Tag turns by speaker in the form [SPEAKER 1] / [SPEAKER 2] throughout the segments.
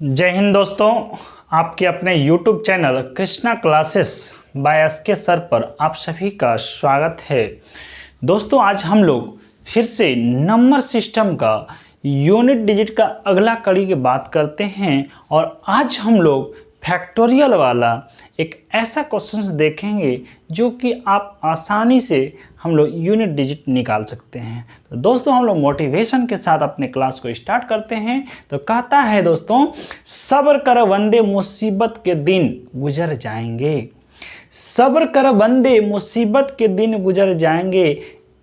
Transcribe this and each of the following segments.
[SPEAKER 1] जय हिंद दोस्तों, आपके अपने YouTube channel Krishna classes by SK sir पर आप सभी का स्वागत है। दोस्तों आज हम लोग फिर से नंबर सिस्टम का यूनिट डिजिट का अगला कड़ी की बात करते हैं और आज हम लोग फैक्टोरियल वाला एक ऐसा क्वेश्चन देखेंगे जो कि आप आसानी से हम लोग यूनिट डिजिट निकाल सकते हैं। तो दोस्तों हम लोग मोटिवेशन के साथ अपने क्लास को स्टार्ट करते हैं। तो कहता है दोस्तों, सब्र कर बंदे मुसीबत के दिन गुजर जाएंगे। सब्र कर बंदे मुसीबत के दिन गुजर जाएंगे,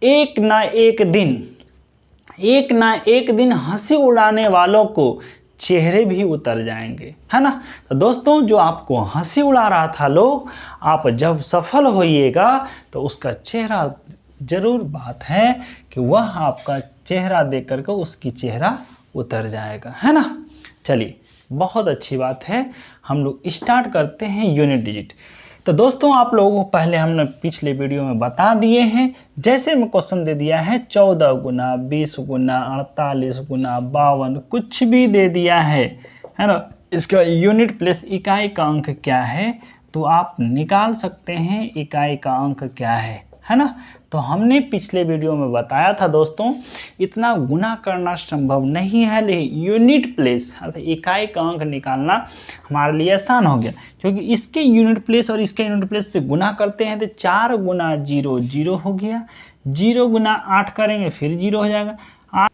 [SPEAKER 1] एक ना एक दिन हंसी उड़ाने वालों को चेहरे भी उतर जाएंगे, है ना। तो दोस्तों जो आपको हंसी उड़ा रहा था लोग, आप जब सफल होइएगा तो उसका चेहरा जरूर बात है कि वह आपका चेहरा देख करके उसकी चेहरा उतर जाएगा, है ना। चलिए बहुत अच्छी बात है, हम लोग स्टार्ट करते हैं यूनिट डिजिट। तो दोस्तों आप लोगों को पहले हमने पिछले वीडियो में बता दिए हैं, जैसे में क्वेश्चन दे दिया है 14 गुना 20 गुना 48 गुना 52 कुछ भी दे दिया है ना। इसका यूनिट प्लेस इकाई का अंक क्या है तो आप निकाल सकते हैं इकाई का अंक क्या है ना। तो हमने पिछले वीडियो में बताया था दोस्तों, इतना गुना करना संभव नहीं है, लेकिन यूनिट प्लेस अर्थात इकाई का अंक निकालना हमारे लिए आसान हो गया, क्योंकि इसके यूनिट प्लेस और इसके यूनिट प्लेस से गुना करते हैं तो 4 गुना 0 0 हो गया। 0 गुना 8 करेंगे फिर 0 हो जाएगा। 8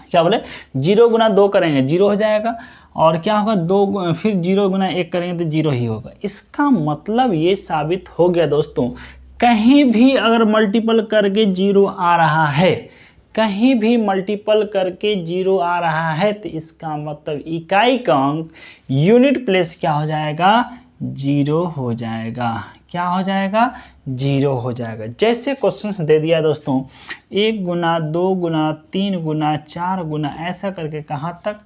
[SPEAKER 1] क्या बोले 0 गुना 2 करेंगे 0 हो जाएगा, और क्या होगा 2 फिर 0 गुना 1 करेंगे तो 0 ही होगा। इसका मतलब ये साबित हो गया दोस्तों, कहीं भी अगर मल्टीपल करके 0 आ रहा है, कहीं भी मल्टीपल करके 0 आ रहा है तो इसका मतलब इकाई का अंक यूनिट प्लेस क्या हो जाएगा 0 हो जाएगा। क्या हो जाएगा 0 हो जाएगा। जैसे क्वेश्चन दे दिया दोस्तों 1 गुना 2 गुना 3 गुना 4 गुना ऐसा करके कहाँ तक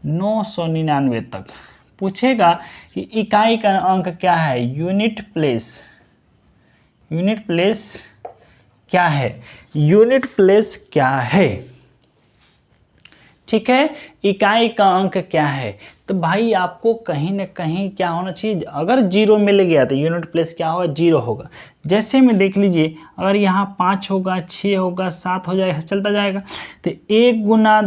[SPEAKER 1] 999 तक पूछेगा कि इकाई का अंक क्या है, यूनिट प्लेस क्या है, यूनिट प्लेस क्या है, ठीक है। इकाई का अंक क्या है, तो भाई आपको कहीं ना कहीं क्या होना चाहिए, अगर 0 मिल गया तो यूनिट प्लेस क्या होगा 0 होगा। जैसे में देख लीजिए, अगर यहाँ 5 होगा 6 होगा 7 हो जाएगा, चलता जाएगा तो 1 गुना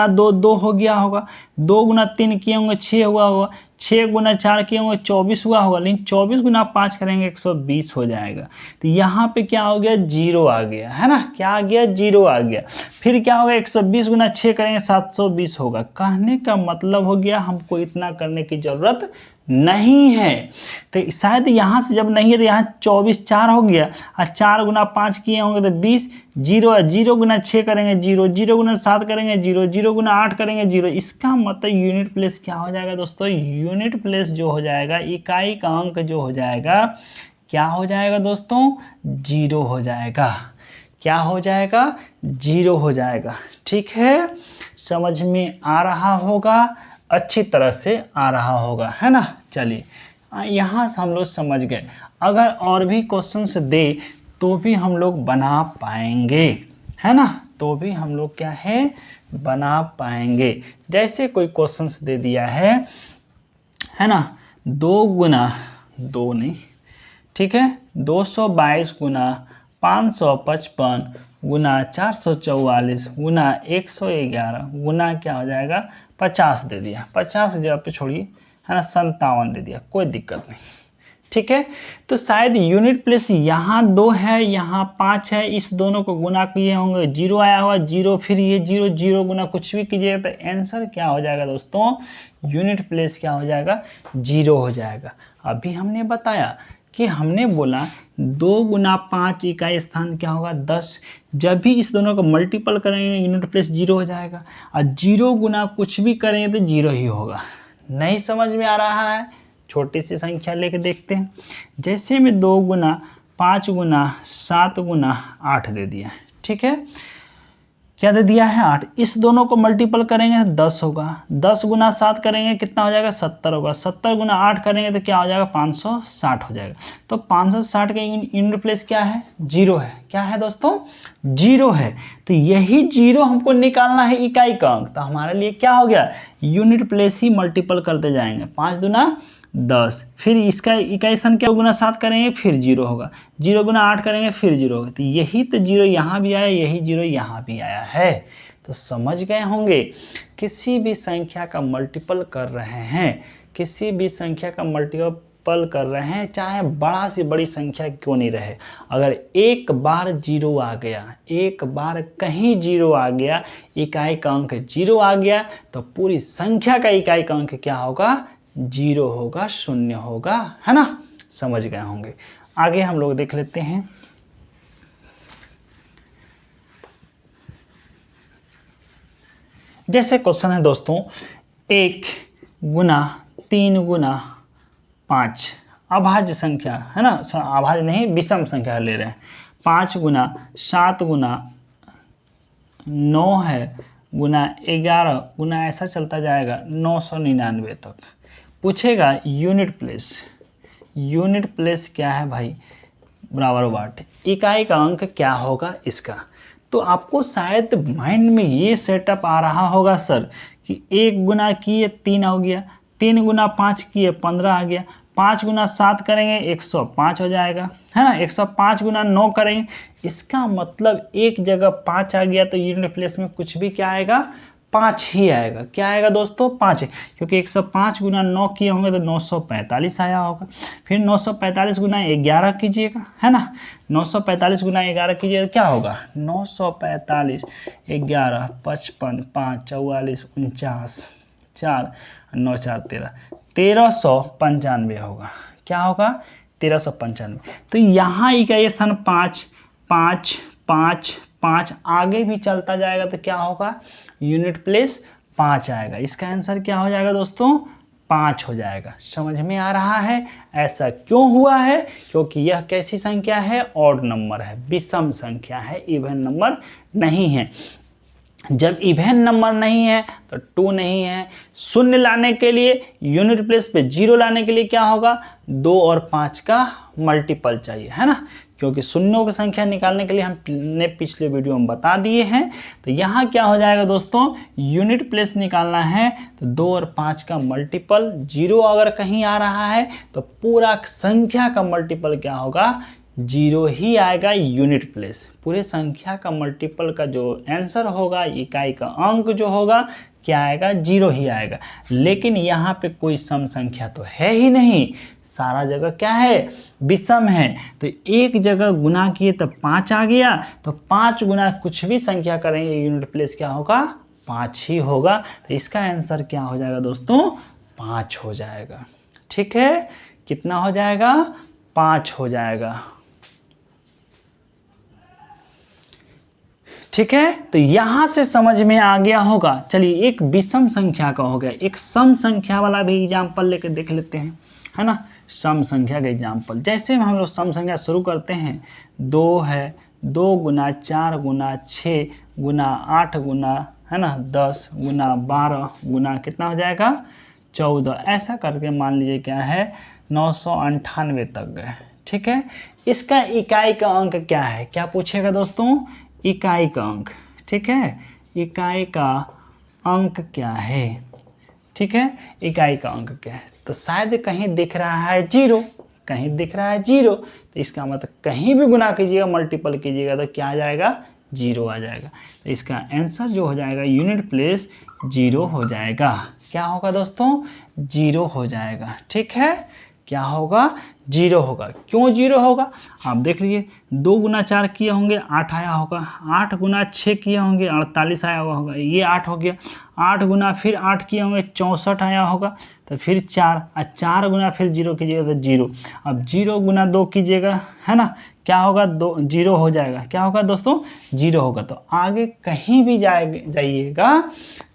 [SPEAKER 1] 2 2 हो गया होगा, 2 गुना 3 किए होंगे 6 हुआ होगा, 6 गुना 4 किए होंगे 24 हुआ होगा, लेकिन 24 गुना 5 करेंगे 120 हो जाएगा। तो यहाँ पे क्या हो गया 0 आ गया, है ना। क्या आ गया 0 आ गया। फिर क्या होगा 120 गुना 6 करेंगे 720 होगा। कहने का मतलब हो गया हमको इतना करने की जरूरत नहीं है। तो शायद यहाँ से जब नहीं है तो यहाँ 24 4 हो गया, और 4 गुना 5 किए होंगे तो 20, 0 गुना 6 करेंगे 0, 0 गुना 7 करेंगे 0, 0 गुना 8 करेंगे 0। इसका मतलब यूनिट प्लेस क्या हो जाएगा दोस्तों, यूनिट प्लेस जो हो जाएगा इकाई का अंक जो हो जाएगा क्या हो जाएगा दोस्तों 0 हो जाएगा। क्या हो जाएगा 0 हो जाएगा। ठीक है, समझ में आ रहा होगा, अच्छी तरह से आ रहा होगा, है ना। चलिए यहाँ से हम लोग समझ गए, अगर और भी क्वेश्चंस दे तो भी हम लोग बना पाएंगे, है ना, तो भी हम लोग क्या है बना पाएंगे। जैसे कोई क्वेश्चंस दे दिया है ना, 2 गुना 2 नहीं, ठीक है, 222 गुना 555 गुना 444 गुना 111 गुना क्या हो जाएगा 50 दे दिया, 50 जगह पे छोड़िए, है ना 57 दे दिया, कोई दिक्कत नहीं। ठीक है, तो शायद यूनिट प्लेस यहाँ 2 है यहाँ 5 है, इस दोनों को गुना किए होंगे 0 आया हुआ 0, फिर ये 0 0 गुना कुछ भी कीजिएगा तो आंसर क्या हो जाएगा दोस्तों, यूनिट प्लेस क्या हो जाएगा 0 हो जाएगा। अभी हमने बताया कि हमने बोला 2 गुना 5 इकाई स्थान क्या होगा 10, जब भी इस दोनों को मल्टीपल करेंगे यूनिट प्लेस 0 हो जाएगा, और 0 गुना कुछ भी करेंगे तो 0 ही होगा। नहीं समझ में आ रहा है, छोटी सी संख्या लेके देखते हैं। जैसे में 2 गुना 5 गुना 7 गुना 8 दे दिया, ठीक है। क्या दे दिया है 8। इस दोनों को मल्टीपल करेंगे तो 10 होगा, 10 गुना 7 करेंगे कितना हो जाएगा 70 होगा, 70 गुना 8 करेंगे तो क्या हो जाएगा 560 हो जाएगा। तो 560 का यूनिट प्लेस क्या है 0 है। क्या है दोस्तों 0 है। तो यही 0 हमको निकालना है इकाई का अंक। तो हमारे लिए क्या हो गया यूनिट प्लेस ही मल्टीपल करते जाएंगे, 5 दूना 10, फिर इसका इकाई स्थान क्या गुना 7 करेंगे फिर 0 होगा, 0 गुना 8 करेंगे फिर 0 होगा। तो यही तो 0 यहाँ भी आया, यही 0 यहाँ भी आया है। तो समझ गए होंगे किसी भी संख्या का मल्टीपल कर रहे हैं, किसी भी संख्या का मल्टीपल कर रहे हैं, चाहे बड़ा से बड़ी संख्या क्यों नहीं रहे, अगर एक बार 0 आ गया, एक बार कहीं 0 आ गया, इकाई का अंक 0 आ गया, तो पूरी संख्या का इकाई का अंक क्या होगा 0 होगा, 0 होगा, है ना। समझ गए होंगे। आगे हम लोग देख लेते हैं। जैसे क्वेश्चन है दोस्तों 1 गुना 3 गुना 5 अभाज्य संख्या है ना, अभाज्य नहीं विषम संख्या ले रहे हैं। 5 गुना 7 गुना 9 है गुना 11 गुना ऐसा चलता जाएगा 999 तक। पूछेगा यूनिट प्लेस, यूनिट प्लेस क्या है भाई बराबर वाट, इकाई का अंक क्या होगा इसका। तो आपको शायद माइंड में ये सेटअप आ रहा होगा सर कि 1 गुना किए 3 हो गया, 3 गुना 5 किए 15 आ गया, 5 गुना 7 करेंगे 105 हो जाएगा, है ना। 105 गुना 9 करेंगे, इसका मतलब एक जगह 5 आ गया तो यूनिट प्लेस में कुछ भी क्या आएगा 5 ही आएगा। क्या आएगा दोस्तों 5, क्योंकि 105 गुना 9 किए होंगे तो 945 आया होगा। फिर 945 गुना 11 कीजिएगा, है ना। 945 गुना 11 कीजिएगा क्या होगा 945 11 55 5 44 49 4 9 4 13 1395 होगा। क्या होगा 1395। तो यहाँ इकाई स्थान 5 5 5 5 आगे भी चलता जाएगा तो क्या होगा यूनिट प्लेस 5 आएगा। इसका आंसर क्या हो जाएगा दोस्तों 5 हो जाएगा। समझ में आ रहा है ऐसा क्यों हुआ है, क्योंकि यह कैसी संख्या है ऑड नंबर है, विषम संख्या है, इवन नंबर नहीं है। जब इवन नंबर नहीं है तो 2 नहीं है। शून्य लाने के लिए यूनिट प्लेस पे 0 लाने के लिए क्या होगा 2 और 5 का मल्टीपल चाहिए, है ना। क्योंकि शून्यों की संख्या निकालने के लिए हमने पिछले वीडियो में बता दिए हैं। तो यहाँ क्या हो जाएगा दोस्तों यूनिट प्लेस निकालना है तो 2 और 5 का मल्टीपल, 0 अगर कहीं आ रहा है तो पूरा संख्या का मल्टीपल क्या होगा 0 ही आएगा यूनिट प्लेस। पूरे संख्या का मल्टीपल का जो आंसर होगा इकाई का अंक जो होगा क्या आएगा 0 ही आएगा। लेकिन यहाँ पे कोई सम संख्या तो है ही नहीं, सारा जगह क्या है विषम है। तो एक जगह गुना किए तो 5 आ गया, तो 5 गुना कुछ भी संख्या करेंगे यूनिट प्लेस क्या होगा 5 ही होगा। तो इसका आंसर क्या हो जाएगा दोस्तों 5 हो जाएगा। ठीक है, कितना हो जाएगा 5 हो जाएगा। ठीक है, तो यहां से समझ में आ गया होगा। चलिए एक विषम संख्या का हो गया, एक सम संख्या वाला भी एग्जाम्पल लेकर देख लेते हैं, है ना। सम संख्या का एग्जाम्पल जैसे हम लोग सम संख्या शुरू करते हैं 2 है, 2 गुना 4 गुना 6 गुना 8 गुना है ना 10 गुना 12 गुना कितना हो जाएगा 14, ऐसा करके मान लीजिए क्या है 998 तक गए। ठीक है, इसका इकाई का अंक क्या है, क्या पूछेगा दोस्तों इकाई का अंक। ठीक है, इकाई का अंक क्या है। ठीक है, इकाई का अंक क्या है, तो शायद कहीं दिख रहा है 0, कहीं दिख रहा है 0, तो इसका मतलब कहीं भी गुना कीजिएगा मल्टीपल कीजिएगा तो क्या आ जाएगा 0 आ जाएगा। तो इसका आंसर जो हो जाएगा यूनिट प्लेस 0 हो जाएगा। क्या होगा दोस्तों 0 हो जाएगा। ठीक है, क्या होगा 0 होगा। क्यों 0 होगा आप देख लीजिए, 2 गुना 4 किए होंगे 8 आया होगा, 8 गुना 6 किए होंगे 48 आया होगा, ये 8 हो गया। 8 गुना फिर 8 किए होंगे 64 आया होगा, तो फिर 4 गुना फिर 0 कीजिएगा तो 0। अब 0 गुना 2 कीजिएगा, है ना, क्या होगा, 0 हो जाएगा। क्या होगा दोस्तों, 0 होगा। तो आगे कहीं भी जाइएगा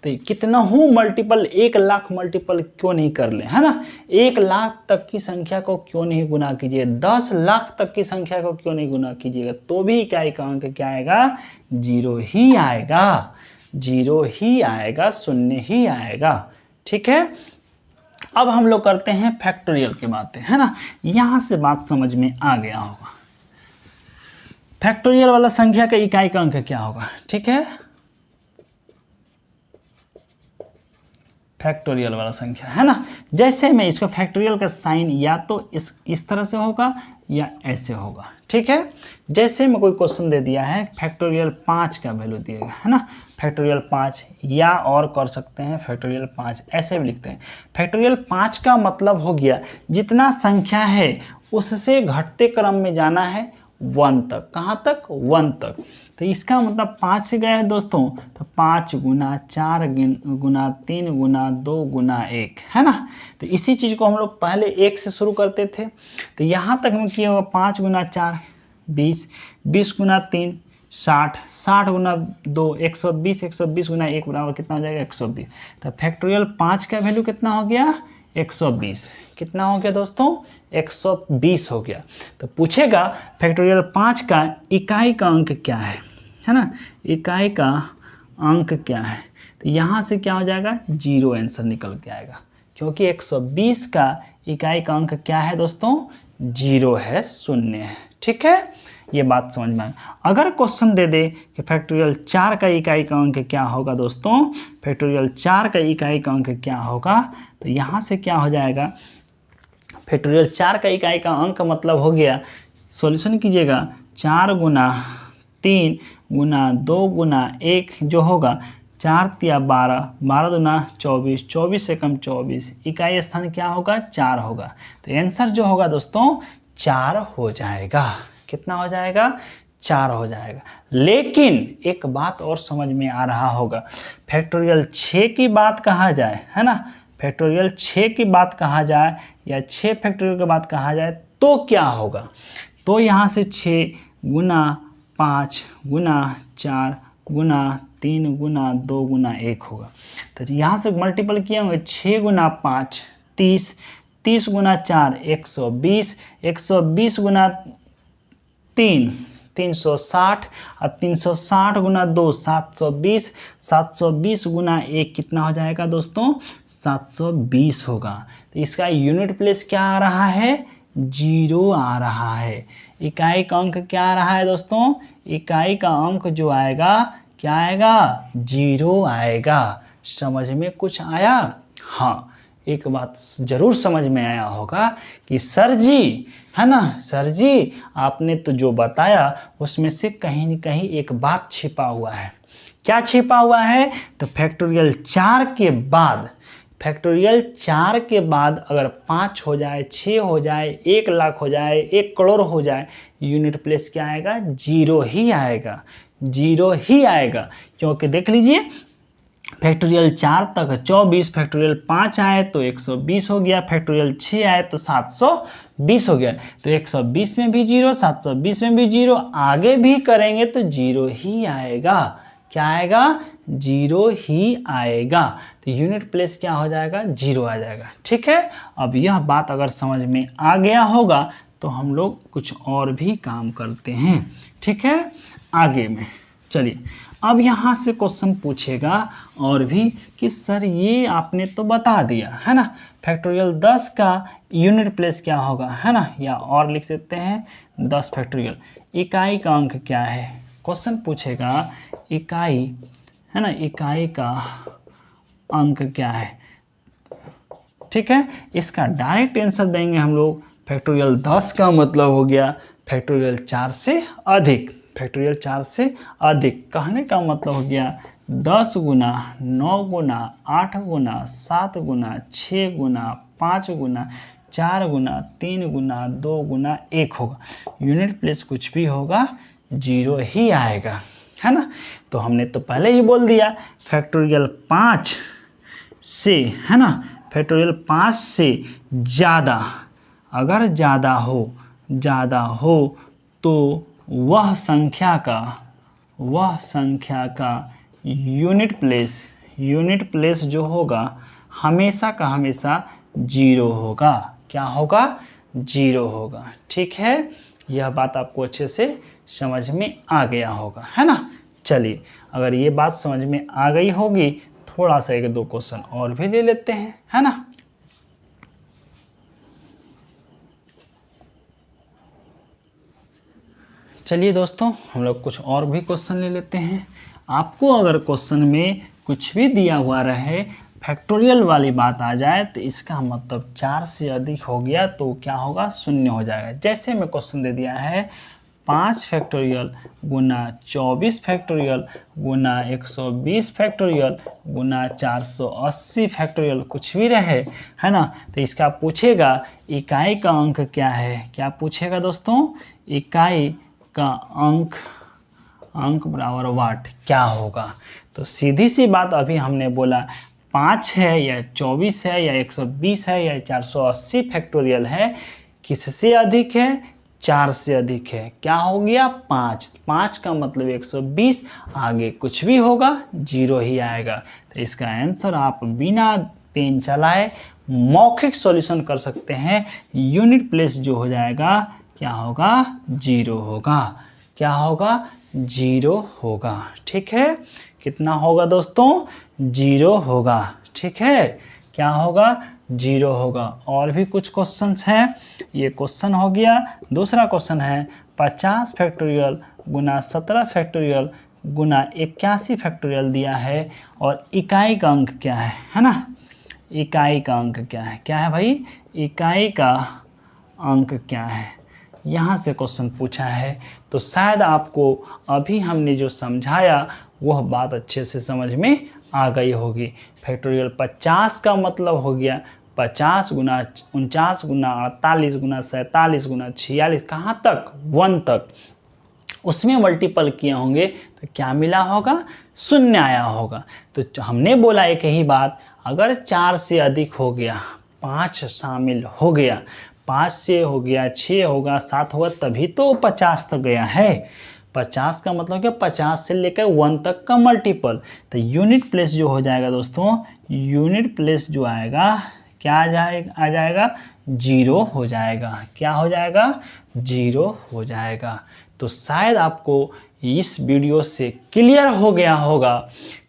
[SPEAKER 1] तो कितना हूँ मल्टीपल, 1 लाख मल्टीपल क्यों नहीं कर ले, है ना। 1 लाख तक की संख्या को क्यों नहीं गुना कीजिए, 10 लाख तक की संख्या को क्यों नहीं गुना कीजिएगा, तो भी इकाई का अंक क्या आएगा, 0 ही आएगा, 0 ही आएगा, शून्य ही आएगा। ठीक है, अब हम लोग करते हैं फैक्टोरियल की बातें, है ना। यहां से बात समझ में आ गया होगा। फैक्टोरियल वाला संख्या का इकाई का अंक क्या होगा, ठीक है। फैक्टोरियल वाला संख्या, है ना। जैसे मैं इसको फैक्टोरियल का साइन या तो इस तरह से होगा या ऐसे होगा, ठीक है। जैसे मैं कोई क्वेश्चन दे दिया है, फैक्टोरियल 5 का वैल्यू दिएगा, है ना, फैक्टोरियल 5, या और कर सकते हैं फैक्टोरियल 5, ऐसे भी लिखते हैं। फैक्टोरियल 5 का मतलब हो गया जितना संख्या है उससे घटते क्रम में जाना है 1 तक। कहाँ तक, 1 तक। तो इसका मतलब 5 से गया है दोस्तों, तो 5 गुना 4 गुना 3 गुना 2 गुना 1, है ना। तो इसी चीज़ को हम लोग पहले 1 से शुरू करते थे। तो यहाँ तक में किया होगा 5 गुना 4 20, 20 गुना 3 60, 60 गुना 2 120, 120 गुना 1 बराबर कितना हो जाएगा, 120। तो फैक्टोरियल 5 का वैल्यू कितना हो गया, 120। कितना हो गया दोस्तों, 120 हो गया। तो पूछेगा फैक्टोरियल 5 का इकाई का अंक क्या है ना, इकाई का अंक क्या है। तो यहाँ से क्या हो जाएगा, 0 आंसर निकल के आएगा, क्योंकि 120 का इकाई का अंक क्या है दोस्तों, 0 है, शून्य है। ठीक है, ये बात समझ में आए। अगर क्वेश्चन दे दे कि फैक्टोरियल 4 का इकाई का अंक क्या होगा दोस्तों, फैक्टोरियल 4 का इकाई का अंक क्या होगा, तो यहाँ से क्या हो जाएगा, फैक्टोरियल 4 का इकाई का अंक मतलब हो गया, सॉल्यूशन कीजिएगा, 4 गुना 3 गुना 2 गुना 1 जो होगा 4 तिया 12, 12 दूना 24, 24 से कम 24, इकाई स्थान क्या होगा, 4 होगा। तो आंसर जो होगा दोस्तों 4 हो जाएगा। कितना हो जाएगा, 4 हो जाएगा। लेकिन एक बात और समझ में आ रहा होगा, फैक्टोरियल 6 की बात कहा जाए, है ना, फैक्टोरियल 6 की बात कहा जाए या 6 फैक्टोरियल की बात कहा जाए तो क्या होगा, तो यहाँ से 6 गुना 5 गुना 4 गुना 3 गुना 2 गुना 1 होगा। तो यहाँ से मल्टीपल किए होंगे, 6 गुना 5 30, 30 गुना 4 120, 120 गुना 3 360 और 360 गुना 2 720, 720 गुना 1 कितना हो जाएगा दोस्तों, 720 होगा। तो इसका यूनिट प्लेस क्या आ रहा है, 0 आ रहा है। इकाई का अंक क्या आ रहा है दोस्तों, इकाई का अंक जो आएगा क्या आएगा, 0 आएगा। समझ में कुछ आया। हाँ, एक बात जरूर समझ में आया होगा कि सर जी, है ना, सर जी आपने तो जो बताया उसमें से कहीं न कहीं एक बात छिपा हुआ है। क्या छिपा हुआ है, तो फैक्टोरियल 4 के बाद, फैक्टोरियल 4 के बाद अगर 5 हो जाए, 6 हो जाए, 1 लाख हो जाए, 1 करोड़ हो जाए, यूनिट प्लेस क्या आएगा, 0 ही आएगा, 0 ही आएगा। क्योंकि देख लीजिए फैक्टोरियल 4 तक 24, फैक्टोरियल 5 आए तो 120 हो गया, फैक्टोरियल 6 आए तो 720 हो गया। तो 120 में भी 0, 720 में भी 0, आगे भी करेंगे तो 0 ही आएगा। क्या आएगा, 0 ही आएगा। तो यूनिट प्लेस क्या हो जाएगा, 0 आ जाएगा। ठीक है, अब यह बात अगर समझ में आ गया होगा तो हम लोग कुछ और भी काम करते हैं। ठीक है, आगे में चलिए, अब यहाँ से क्वेश्चन पूछेगा और भी कि सर ये आपने तो बता दिया, है ना, फैक्टोरियल 10 का यूनिट प्लेस क्या होगा, है ना, या और लिख सकते हैं 10 फैक्टोरियल, इकाई का अंक क्या है। क्वेश्चन पूछेगा इकाई, है ना, इकाई का अंक क्या है। ठीक है, इसका डायरेक्ट आंसर देंगे हम लोग, फैक्टोरियल 10 का मतलब हो गया फैक्टोरियल 4 से अधिक, फैक्टोरियल 4 से अधिक। कहने का मतलब हो गया 10 गुना 9 गुना 8 गुना 7 गुना 6 गुना 5 गुना 4 गुना 3 गुना 2 गुना 1 होगा। यूनिट प्लेस कुछ भी होगा 0 ही आएगा, है ना। तो हमने तो पहले ही बोल दिया फैक्टोरियल 5 से, है ना, फैक्टोरियल 5 से ज़्यादा, अगर ज़्यादा हो तो वह संख्या का यूनिट प्लेस जो होगा हमेशा का हमेशा 0 होगा। क्या होगा? 0 होगा। ठीक है, यह बात आपको अच्छे से समझ में आ गया होगा, है ना। चलिए, अगर ये बात समझ में आ गई होगी, थोड़ा सा 1-2 क्वेश्चन और भी ले लेते हैं, है ना। चलिए दोस्तों, हम लोग कुछ और भी क्वेश्चन ले लेते हैं। आपको अगर क्वेश्चन में कुछ भी दिया हुआ रहे, फैक्टोरियल वाली बात आ जाए, तो इसका मतलब 4 से अधिक हो गया तो क्या होगा? 0 हो जाएगा। जैसे मैं क्वेश्चन दे दिया है 5 फैक्टोरियल गुना 24 फैक्टोरियल गुना 120 फैक्टोरियल गुना 480 फैक्टोरियल, कुछ भी रहे, है ना। तो इसका पूछेगा इकाई का अंक क्या है। क्या पूछेगा दोस्तों? इकाई का अंक बराबर वाट क्या होगा। तो सीधी सी बात, अभी हमने बोला 5 है या 24 है या 120 है या 480 फैक्टोरियल है, किससे अधिक है? 4 से अधिक है। क्या हो गया? 5 का मतलब 120, आगे कुछ भी होगा 0 ही आएगा। तो इसका आंसर आप बिना पेन चलाए मौखिक सॉल्यूशन कर सकते हैं। यूनिट प्लेस जो हो जाएगा क्या होगा? 0 होगा। क्या होगा? 0 होगा। ठीक है, कितना होगा दोस्तों? 0 होगा। ठीक है, क्या होगा? 0 होगा। और भी कुछ क्वेश्चंस हैं। ये क्वेश्चन हो गया। दूसरा क्वेश्चन है 50 फैक्टोरियल गुना 17 फैक्टोरियल गुना 81 फैक्टोरियल दिया है, और इकाई का अंक क्या है ना। इकाई का अंक क्या है? क्या है भाई? इकाई का अंक क्या है, यहाँ से क्वेश्चन पूछा है। तो शायद आपको अभी हमने जो समझाया वह बात अच्छे से समझ में आ गई होगी। फैक्टोरियल 50 का मतलब हो गया 50 गुना 49 गुना 48 गुना 47 गुना 46, कहाँ तक? 1 तक। उसमें मल्टीपल किए होंगे तो क्या मिला होगा? 0 आया होगा। तो हमने बोला एक ही बात, अगर 4 से अधिक हो गया, 5 शामिल हो गया, 5 से हो गया, 6 होगा, 7 होगा, तभी तो 50 तक गया है। 50 का मतलब क्या? 50 से लेकर 1 तक का मल्टीपल। तो यूनिट प्लेस जो हो जाएगा दोस्तों, यूनिट प्लेस जो आएगा क्या आ जाएगा? 0 हो जाएगा। क्या हो जाएगा? 0 हो जाएगा। तो शायद आपको इस वीडियो से क्लियर हो गया होगा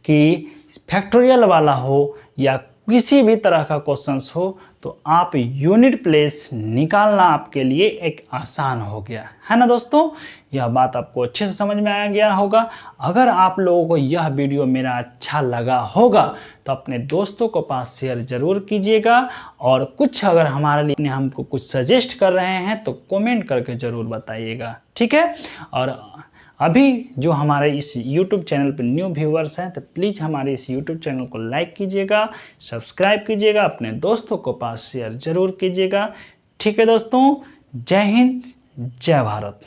[SPEAKER 1] कि फैक्टोरियल वाला हो या किसी भी तरह का क्वेश्चंस हो, तो आप यूनिट प्लेस निकालना आपके लिए एक आसान हो गया है ना दोस्तों। यह बात आपको अच्छे से समझ में आ गया होगा। अगर आप लोगों को यह वीडियो मेरा अच्छा लगा होगा तो अपने दोस्तों को पास शेयर जरूर कीजिएगा, और कुछ अगर हमारे लिए हमको कुछ सजेस्ट कर रहे हैं तो कमेंट करके ज़रूर बताइएगा। ठीक है, और अभी जो हमारे इस YouTube चैनल पर न्यू व्यूवर्स हैं तो प्लीज़ हमारे इस YouTube चैनल को लाइक कीजिएगा, सब्सक्राइब कीजिएगा, अपने दोस्तों को पास शेयर जरूर कीजिएगा। ठीक है दोस्तों, जय हिंद, जय भारत।